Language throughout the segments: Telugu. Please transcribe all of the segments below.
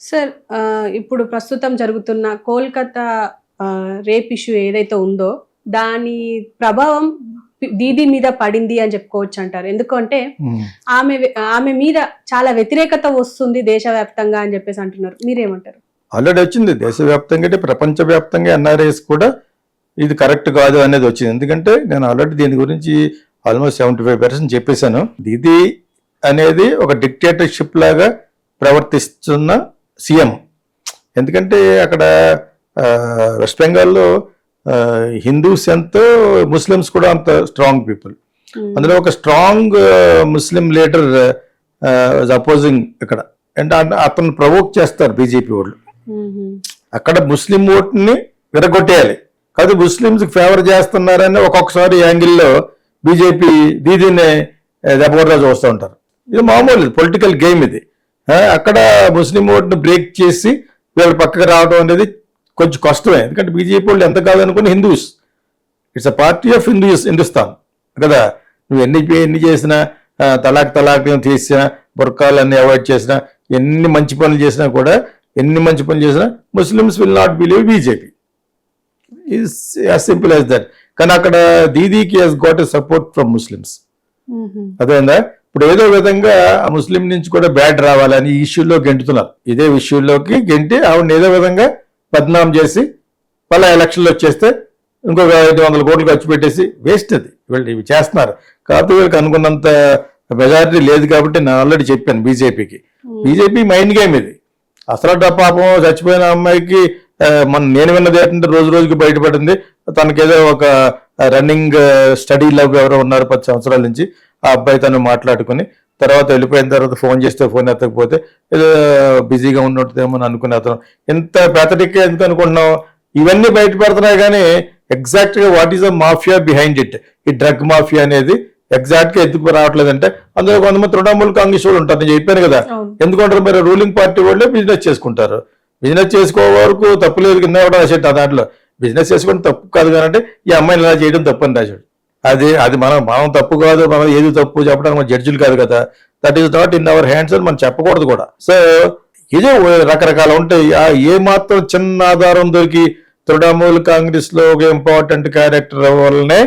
సార్ ఇప్పుడు ప్రస్తుతం జరుగుతున్న కోల్కతా రేప్ ఇష్యూ ఏదైతే ఉందో దాని ప్రభావం దీదీ మీద పడింది అని చెప్పుకోవచ్చు అంటారు. ఎందుకంటే ఆమె ఆమె మీద చాలా వ్యతిరేకత వస్తుంది దేశవ్యాప్తంగా అని చెప్పేసి అంటున్నారు. మీరేమంటారు? ఆల్రెడీ వచ్చింది దేశవ్యాప్తంగా, అంటే ప్రపంచవ్యాప్తంగా ఎన్ఆర్ఐస్ కూడా ఇది కరెక్ట్ కాదు అనేది వచ్చింది. ఎందుకంటే నేను ఆల్రెడీ దీని గురించి ఆల్మోస్ట్ 75% చెప్పేశాను. దీదీ అనేది ఒక డిక్టేటర్షిప్ లాగా ప్రవర్తిస్తున్న సీఎం. ఎందుకంటే అక్కడ వెస్ట్ బెంగాల్లో హిందూస్ ఎంతో, ముస్లిమ్స్ కూడా అంత స్ట్రాంగ్ పీపుల్. అందులో ఒక స్ట్రాంగ్ ముస్లిం లీడర్ అపోజింగ్ ఇక్కడ, అంటే అతను ప్రవోక్ చేస్తారు బీజేపీ వాళ్ళు. అక్కడ ముస్లిం ఓట్ని విరగొట్టేయాలి కాదు, ముస్లింస్ ఫేవర్ చేస్తున్నారని ఒక్కొక్కసారి యాంగిల్లో బీజేపీ దీదీని దెబ్బగా చూస్తూ ఉంటారు. ఇది మామూలు పొలిటికల్ గేమ్ ఇది. అక్కడ ముస్లిం ఓట్ను బ్రేక్ చేసి వీళ్ళు పక్కకు రావడం అనేది కొంచెం కష్టమే. ఎందుకంటే బీజేపీ వాళ్ళు ఎంత కాదనుకుని Hindus, it's a party of Hindustan కదా. నువ్వు ఎన్ని చేసినా, తలాక్ తీసినా, బుర్కాలన్నీ అవాయిడ్ చేసినా, ఎన్ని మంచి పనులు చేసినా కూడా, Muslims will not believe BJP. Is as simple as that. కానీ అక్కడ దీదీకి he's got a support from Muslims. అదేందా? ఇప్పుడు ఏదో విధంగా ఆ ముస్లిం నుంచి కూడా బ్యాడ్ రావాలని ఈ ఇష్యూలో గెంటుతున్నారు. ఇదే ఇష్యూలోకి గెంటి ఆవిడని ఏదో విధంగా బద్నాం చేసి మళ్ళీ ఎలక్షన్లో వచ్చేస్తే ఇంకొక 500 కోట్లు ఖర్చు పెట్టేసి వేస్ట్. అది వీళ్ళు ఇవి చేస్తున్నారు. కాకపోతే వీళ్ళకి అనుకున్నంత మెజారిటీ లేదు కాబట్టి నేను ఆల్రెడీ చెప్పాను బీజేపీ మైండ్ గేమ్ ఇది. అసలు పాపం చచ్చిపోయిన అమ్మాయికి నేను విన్నది ఏంటంటే రోజు రోజుకి బయటపడింది. తనకేదో ఒక రన్నింగ్ స్టడీలో ఎవరో ఉన్నారు 10 సంవత్సరాల నుంచి. ఆ అబ్బాయి తను మాట్లాడుకుని తర్వాత వెళ్ళిపోయిన తర్వాత ఫోన్ చేస్తే ఫోన్ ఎత్తకపోతే ఏదో బిజీగా ఉన్నట్టుదేమో అని అనుకునే అతను. ఎంత ప్యాథటిక్గా ఎందుకు అనుకుంటున్నావు? ఇవన్నీ బయట పెడుతున్నాయి కానీ ఎగ్జాక్ట్గా what is the mafia behind it, ఈ డ్రగ్ మాఫియా అనేది ఎగ్జాక్ట్గా ఎందుకు రావట్లేదంటే అందులో కొంతమంది తృణమూల్ కాంగ్రెస్ వాళ్ళు ఉంటారు. నేను చెప్పాను కదా, ఎందుకంటారు మీరు రూలింగ్ పార్టీ వాళ్ళే బిజినెస్ చేసుకుంటారు. బిజినెస్ చేసుకో వరకు తప్పు లేదు కింద కూడా రాసేట దాంట్లో. బిజినెస్ చేసుకోవడం తప్పు కాదు కానీ ఈ అమ్మాయిని ఇలా చేయడం తప్పు అని రాశాడు. అది మనం తప్పు కాదు, మనం ఏది తప్పు చెప్పడానికి మన జడ్జిలు కాదు కదా. That is not in our hands అని మనం చెప్పకూడదు కూడా. సో ఇదే రకరకాల ఉంటాయి. ఏ మాత్రం చిన్న ఆధారం దొరికి తృణమూల్ కాంగ్రెస్ లో ఒక ఇంపార్టెంట్ క్యారెక్టర్ వల్లనే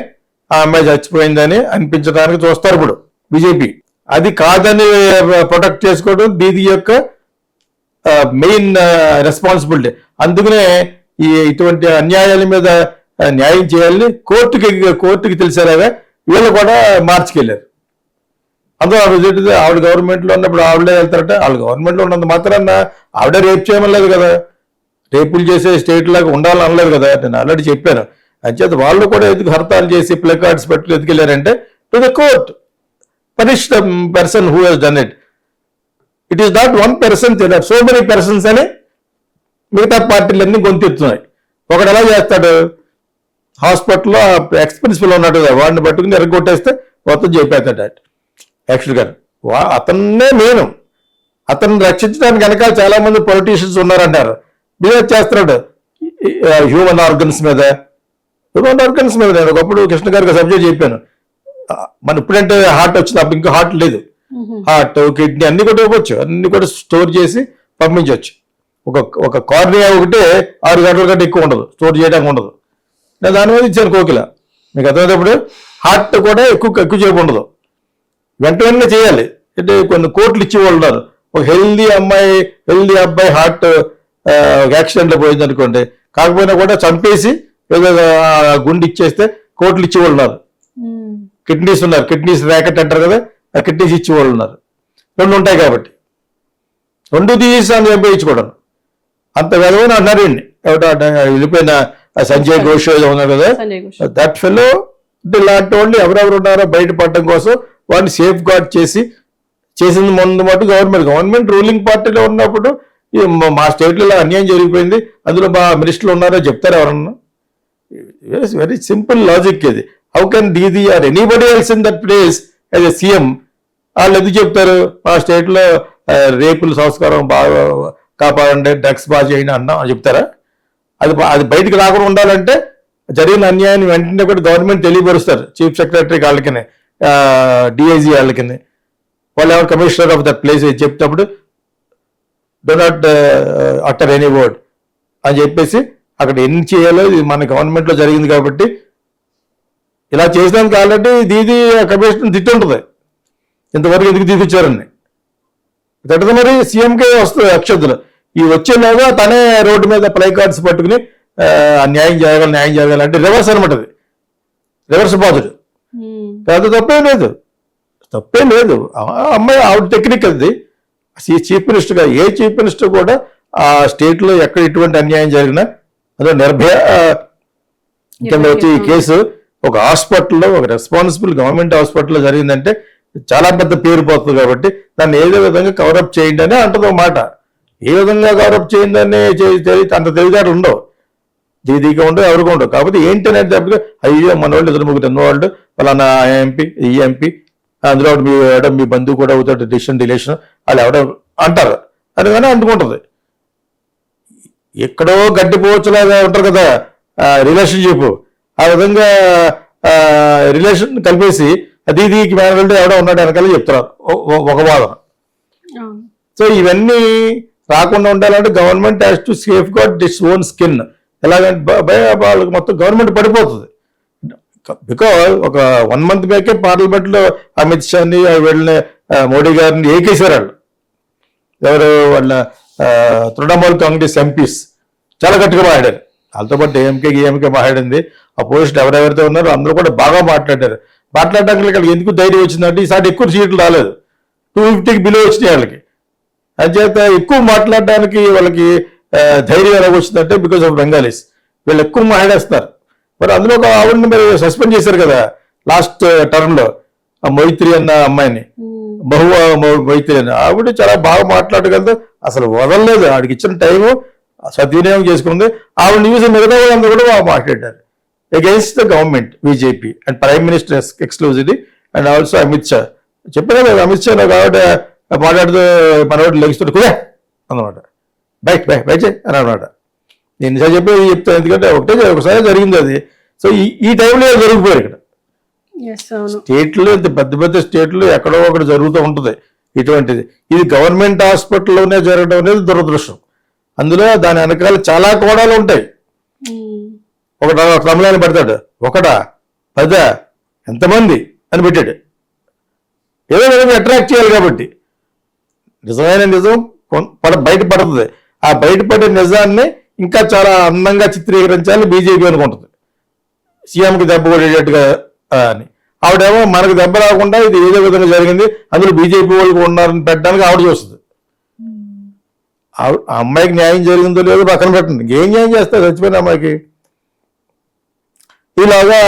ఆ అమ్మాయి చచ్చిపోయిందని అనిపించడానికి చూస్తారు ఇప్పుడు బీజేపీ. అది కాదని ప్రొటెక్ట్ చేసుకోవడం దీది యొక్క మెయిన్ రెస్పాన్సిబిలిటీ. అందుకనే ఇటువంటి అన్యాయాల మీద న్యాయం చేయాలని కోర్టుకి తెలిసేలాగా వీళ్ళు కూడా మార్చుకెళ్ళారు. అందులో ఆవిడ గవర్నమెంట్లో ఉన్నప్పుడు ఆవిడే వెళ్తారట. వాళ్ళు గవర్నమెంట్లో ఉన్నంత మాత్రాన ఆవిడే రేప్ చేయమలేదు కదా, రేపులు చేసే స్టేట్ లాగా ఉండాలని అనలేదు కదా. నేను ఆల్రెడీ చెప్పాను. అంచేత వాళ్ళు కూడా ఎందుకు హర్తాలు చేసి ప్లకార్డ్స్ పెట్టి ఎదుకెళ్ళారంటే to the court, punish the person who has done it. It is not one person, so many persons అని మిగతా పార్టీలన్నీ గొంతెత్తున్నాయి. ఒకడు ఎలా చేస్తాడు, హాస్పిటల్లో ఎక్స్ ప్రిన్సిపల్ ఉన్నాడు కదా, వాడిని పట్టుకుని ఎరగొట్టేస్తే మొత్తం చెప్పేస్తాడు. యాక్చువల్గా అతన్నే నేను అతన్ని రక్షించడానికి వెనకాల చాలా మంది పొలిటీషియన్స్ ఉన్నారంటారు. బిహేవ్ చేస్తున్నాడు హ్యూమన్ ఆర్గన్స్ మీద. నేను ఒకప్పుడు కృష్ణ గారికి సబ్జెక్ట్ చెప్పాను. మన ఇప్పుడంటే హార్ట్ వచ్చింది, అప్పుడు ఇంకా హార్ట్ లేదు. హార్ట్, కిడ్నీ అన్ని కూడా ఇవ్వచ్చు, అన్ని కూడా స్టోర్ చేసి పంపించవచ్చు. ఒక కార్నియా ఒకటే 6 గంటల కంటే ఎక్కువ ఉండదు, స్టోర్ చేయడానికి ఉండదు. నేను దాని మీద ఇచ్చాను కోకిల. మీకు అర్థమైనప్పుడు హార్ట్ కూడా ఎక్కువ చేయకు ఉండదు, వెంటనే చేయాలి. అంటే కొన్ని కోట్లు ఇచ్చేవాళ్ళు ఉన్నారు. ఒక హెల్దీ అబ్బాయి హార్ట్ యాక్సిడెంట్లో పోయింది అనుకోండి, కాకపోయినా కూడా చంపేసి ఏదో గుండె ఇచ్చేస్తే కోట్లు ఇచ్చేవాళ్ళు ఉన్నారు. కిడ్నీస్ ఉన్నారు, కిడ్నీస్ ర్యాకెట్ అంటారు కదా, ఆ కిడ్నీస్ ఇచ్చేవాళ్ళు ఉన్నారు. 2 ఉంటాయి కాబట్టి 2 తీసి అని చంపేయించుకోవడం అంత వెదవని అన్నారు. వెళ్ళిపోయిన సంజయ్ ఘోష్ ఉన్నారు కదా, దట్ ఫెలో ఇలాంటి వాళ్ళు ఎవరెవరు ఉన్నారో బయటపడడం కోసం వాడిని సేఫ్ గార్డ్ చేసింది ముందు మటు గవర్నమెంట్ రూలింగ్ పార్టీలో ఉన్నప్పుడు మా స్టేట్లో అన్యాయం జరిగిపోయింది, అందులో మా మినిస్టర్లు ఉన్నారో చెప్తారు ఎవరన్నా? వెరీ సింపుల్ లాజిక్ ఇది. How can Didi or anybody else in that place as a CM వాళ్ళు ఎందుకు చెప్తారు మా స్టేట్లో రేపుల సంస్కారం బాగా కాపాడండి, డ్రగ్స్ బాగా చేయండి అన్నా చెప్తారా? అది బయటకు రాకుండా ఉండాలంటే జరిగిన అన్యాయాన్ని వెంటనే కూడా గవర్నమెంట్ తెలియపరుస్తారు. చీఫ్ సెక్రటరీ వాళ్ళకి, డిఐజీ వాళ్ళకి, వాళ్ళు ఎవరు కమిషనర్ ఆఫ్ దట్ ప్లేస్ చెప్తేప్పుడు do not utter any word అని చెప్పేసి అక్కడ ఎన్ని చేయాలో ఇది మన గవర్నమెంట్లో జరిగింది కాబట్టి ఇలా చేసినందుకు ఆల్రెడీ దీది కమిషన్ తిట్టుంటుంది ఇంతవరకు ఎందుకు తీసుకొచ్చారని తిట్టదు మరి సీఎంకే వస్తుంది అక్షంతలు ఈ వచ్చేలాగా తనే రోడ్డు మీద ప్లై కార్డ్స్ పట్టుకుని న్యాయం జరగాలి అంటే రివర్స్ అనమాట అది రివర్స్ బాధుడు కాదు తప్పేం లేదు అమ్మాయి ఆవిడ టెక్నిక్ అది చీఫ్ మినిస్టర్గా ఏ చీఫ్ మినిస్టర్ కూడా ఆ స్టేట్లో ఎక్కడ ఎటువంటి అన్యాయం జరిగినా అదే నిర్భయ కింద వచ్చి ఈ కేసు ఒక హాస్పిటల్లో ఒక రెస్పాన్సిబుల్ గవర్నమెంట్ హాస్పిటల్లో జరిగిందంటే చాలా పెద్ద పేరు పోతుంది కాబట్టి దాన్ని ఏదో విధంగా కవరప్ చేయండి అని అంటది ఒక మాట ఏ విధంగా కవరప్ చేయండి అని అంత తెలివిదారులు ఉండవు దీదీగా ఉండవు ఎవరికి ఉండవు కాకపోతే ఏంటి అనేది తప్పగా అయ్యో మన వాళ్ళు ఇద్దరు ముగ్గురు ఉన్నవాళ్ళు వాళ్ళ ఎంపీ ఈ ఎంపీ అందులో మీ బంధువు కూడా అవుతాడు రిలేషన్ వాళ్ళు ఎవడో అంటారు అది కానీ అందుకుంటుంది ఎక్కడో గడ్డిపోవచ్చులాగా ఉంటారు కదా రిలేషన్షిప్ ఆ విధంగా రిలేషన్ కలిపేసి దీదీకి మేనల్డ్ ఎవడో ఉన్నాడు వెనకాల చెప్తున్నారు ఒక వాదన సో ఇవన్నీ రాకుండా ఉండాలంటే government has to safeguard this own skin ఎలాగంటే వాళ్ళకి మొత్తం గవర్నమెంట్ పడిపోతుంది బికాజ్ ఒక 1 month బ్యాకే పార్లమెంట్లో అమిత్ షాని వెళ్ళిన మోడీ గారిని ఏకేశారు వాళ్ళు ఎవరు వాళ్ళ తృణమూల్ కాంగ్రెస్ ఎంపీస్ చాలా గట్టిగా మాట్లాడారు వాళ్ళతో పాటు ఏఎంకే మాట్లాడింది అపోజిషన్ ఎవరెవరితో ఉన్నారో అందరూ కూడా బాగా మాట్లాడడానికి ఎందుకు ధైర్యం వచ్చిందంటే ఈసారి ఎక్కువ సీట్లు రాలేదు 250కి బిలో వచ్చినాయి వాళ్ళకి అంచేత ఎక్కువ మాట్లాడడానికి వాళ్ళకి ధైర్యం ఎలా వచ్చిందంటే బికాస్ ఆఫ్ బెంగాలీస్ వీళ్ళు ఎక్కువ మాట్లాడేస్తారు మరి అందులో ఒక ఆవిడని మరి సస్పెండ్ చేశారు కదా లాస్ట్ టర్మ్లో ఆ మొయిత్రి అన్న అమ్మాయిని మొయిత్రి అని ఆవిడ చాలా బాగా మాట్లాడగలదు అసలు వదలలేదు ఆవిడకి ఇచ్చిన టైము సద్వినియోగం చేసుకుంది ఆవిడ న్యూస్ మిగతా వాళ్ళందరూ కూడా బాగా మాట్లాడారు against the government BJP and prime minister exclusively and also Amit Shah చెప్పారు కదా అమిత్ షా ఒక ఆవిడ మాట్లాడుతూ మనవాడు లెగిస్తుంటే కుదే అన్నమాట బయట అని అన్నమాట నేను నిజా చెప్తాను ఎందుకంటే ఒకసారి జరిగింది అది సో ఈ టైంలో జరిగిపోయారు ఇక్కడ స్టేట్లో ఇంత పెద్ద స్టేట్లు ఎక్కడో ఒకటి జరుగుతూ ఉంటుంది ఇటువంటిది ఇది గవర్నమెంట్ హాస్పిటల్లోనే జరగడం అనేది దురదృష్టం అందులో దాని వెనకాల చాలా కోణాలు ఉంటాయి ఒక తమిళాన్ని పెడతాడు 10 ఎంతమంది అని పెట్టాడు ఏదో విధంగా అట్రాక్ట్ చేయాలి కాబట్టి నిజమైన నిజం బయటపడుతుంది ఆ బయటపడే నిజాన్ని ఇంకా చాలా అందంగా చిత్రీకరించాలి బీజేపీ అనుకుంటుంది సీఎంకి దెబ్బ కొట్టేటట్టుగా అని ఆవిడేమో మనకు దెబ్బ రాకుండా ఇది ఏదో విధంగా జరిగింది అందులో బీజేపీ వాళ్ళు ఉన్నారని పెట్టడానికి ఆవిడ చూస్తుంది ఆ అమ్మాయికి న్యాయం జరిగిందో లేదో పక్కన పెట్టండి ఏం న్యాయం చేస్తారు చచ్చిపోయిన అమ్మాయికి ఇలాగా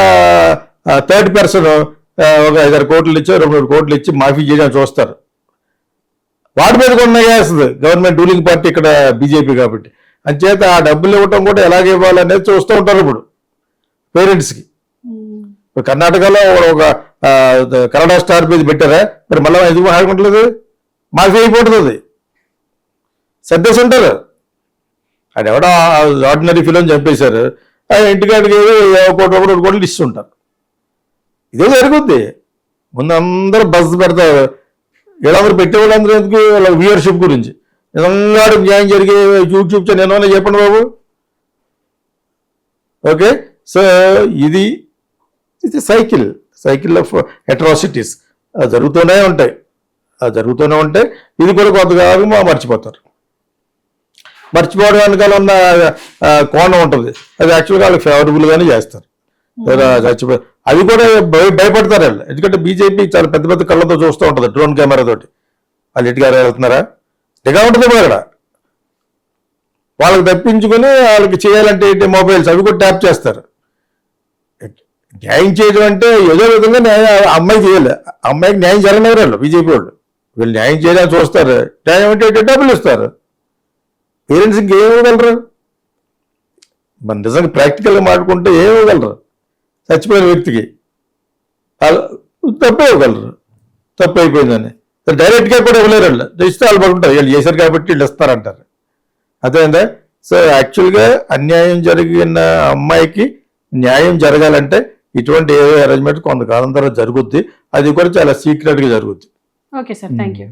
థర్డ్ పర్సన్ ఒక 5-6 కోట్లు ఇచ్చి 2-3 కోట్లు ఇచ్చి మాఫీ చేయడానికి చూస్తారు వాటి మీద కూడా వేస్తుంది గవర్నమెంట్ రూలింగ్ పార్టీ ఇక్కడ బీజేపీ కాబట్టి అంచేత ఆ డబ్బులు ఇవ్వటం కూడా ఎలాగ ఇవ్వాలనేది చూస్తూ ఉంటారు ఇప్పుడు పేరెంట్స్కి ఇప్పుడు కర్ణాటకలో ఒక కన్నడ స్టార్ మీద పెట్టారా మరి మళ్ళీ ఎందుకు ఆడుకుంటలేదు మాఫీ అయిపోతుంది సర్దేసి ఉంటారు అది ఎవడో ఆర్డినరీ ఫిలిం చంపేశారు ఇంటికాడికి 1 కోటి 2 కోట్లు ఇస్తుంటారు ఇదే జరుగుద్ది ముందు అందరూ బస్ పెడతారు వీళ్ళందరూ పెట్టేవాళ్ళందరూ ఎందుకు వాళ్ళ వ్యూవర్షిప్ గురించి నిజంగా న్యాయం జరిగే యూట్యూబ్ ఛానల్ ఏమన్నా చెప్పండి బాబు ఓకే సో ఇది సైకిల్ ఆఫ్ అట్రాసిటీస్ జరుగుతూనే ఉంటాయి ఇది కూడా కొంతకాలంగా మర్చిపోవడం వెనకాల ఉన్న కోణం ఉంటుంది అది యాక్చువల్గా వాళ్ళకి ఫేవరబుల్గానే చేస్తారు చచ్చిపోయి అది కూడా భయపడతారు వాళ్ళు ఎందుకంటే బీజేపీ చాలా పెద్ద కళ్ళతో చూస్తూ ఉంటుంది డ్రోన్ కెమెరా తోటి వాళ్ళు ఇటుగా వెళ్తున్నారా ఇటుగా ఉంటుంది అక్కడ వాళ్ళకి తప్పించుకొని వాళ్ళకి చేయాలంటే ఏంటి మొబైల్స్ అవి కూడా ట్యాప్ చేస్తారు న్యాయం చేయడం అంటే ఏదో విధంగా అమ్మాయి చేయాలి అమ్మాయికి న్యాయం జరగనివ్వరు వాళ్ళు బీజేపీ వీళ్ళు న్యాయం చేయడానికి చూస్తారు న్యాయం అంటే డబ్బులు ఇస్తారు పేరెంట్స్ ఇంకేం ఇవ్వగలరు మన నిజంగా ప్రాక్టికల్గా మాట్లాడుకుంటే ఏం ఇవ్వగలరు చచ్చిపోయిన వ్యక్తికి తప్పే ఇవ్వగలరు తప్పు అయిపోయిందని డైరెక్ట్గా కూడా ఇవ్వలేరు వాళ్ళు ఇస్తే వాళ్ళు పడుకుంటారు వీళ్ళు చేశారు కాబట్టి వీళ్ళు ఇస్తారంటారు అదేందా సో యాక్చువల్గా అన్యాయం జరిగిన అమ్మాయికి న్యాయం జరగాలంటే ఇటువంటి ఏ అరేంజ్మెంట్ కొంతకాలం తర్వాత జరుగుద్ది అది కూడా చాలా సీక్రెట్గా జరుగుద్ది ఓకే సార్ థ్యాంక్ యూ